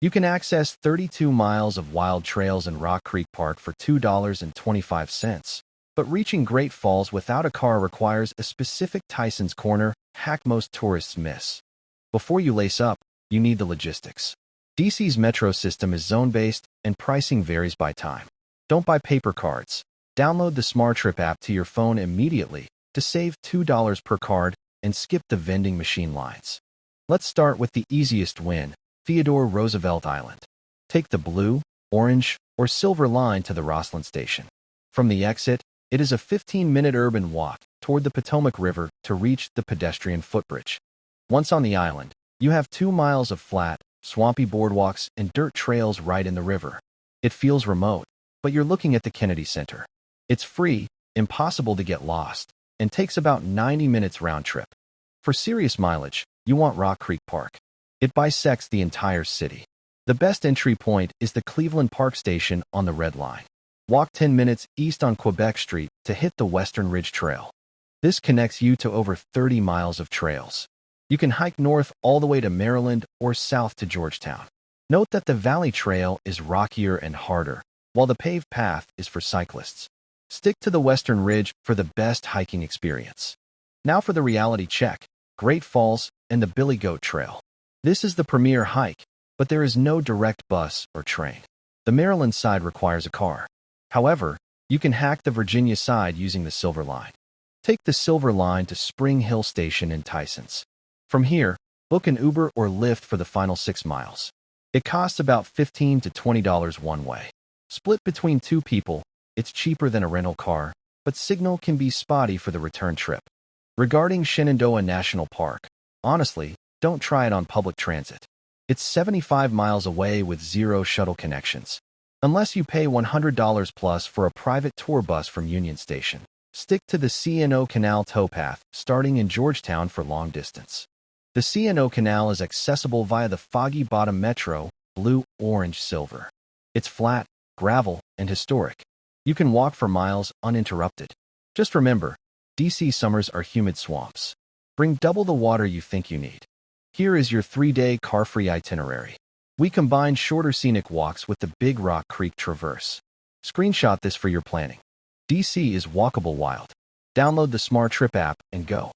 You can access 32 miles of wild trails in Rock Creek Park for $2.25. But reaching Great Falls without a car requires a specific Tyson's Corner hack most tourists miss. Before you lace up, you need the logistics. DC's metro system is zone-based and pricing varies by time. Don't buy paper cards. Download the SmarTrip app to your phone immediately to save $2 per card and skip the vending machine lines. Let's start with the easiest win, Theodore Roosevelt Island. Take the blue, orange, or silver line to the Rosslyn station. From the exit, it is a 15-minute urban walk toward the Potomac River to reach the pedestrian footbridge. Once on the island, you have 2 miles of flat, swampy boardwalks and dirt trails right in the river. It feels remote, but you're looking at the Kennedy Center. It's free, impossible to get lost, and takes about 90 minutes round trip. For serious mileage, you want Rock Creek Park. It bisects the entire city. The best entry point is the Cleveland Park Station on the Red Line. Walk 10 minutes east on Quebec Street to hit the Western Ridge Trail. This connects you to over 30 miles of trails. You can hike north all the way to Maryland or south to Georgetown. Note that the Valley Trail is rockier and harder, while the paved path is for cyclists. Stick to the Western Ridge for the best hiking experience. Now for the reality check, Great Falls and the Billy Goat Trail. This is the premier hike, but there is no direct bus or train. The Maryland side requires a car. However, you can hack the Virginia side using the Silver Line. Take the Silver Line to Spring Hill Station in Tysons. From here, book an Uber or Lyft for the final 6 miles. It costs about $15 to $20 one way. Split between 2 people, it's cheaper than a rental car, but signal can be spotty for the return trip. Regarding Shenandoah National Park, honestly, don't try it on public transit. It's 75 miles away with 0 shuttle connections. Unless you pay $100 plus for a private tour bus from Union Station. Stick to the C&O Canal towpath, starting in Georgetown for long distance. The C&O Canal is accessible via the Foggy Bottom Metro, blue, orange, silver. It's flat, gravel, and historic. You can walk for miles uninterrupted. Just remember, DC summers are humid swamps. Bring double the water you think you need. Here is your 3-day car-free itinerary. We combine shorter scenic walks with the Big Rock Creek Traverse. Screenshot this for your planning. DC is walkable wild. Download the SmarTrip app and go.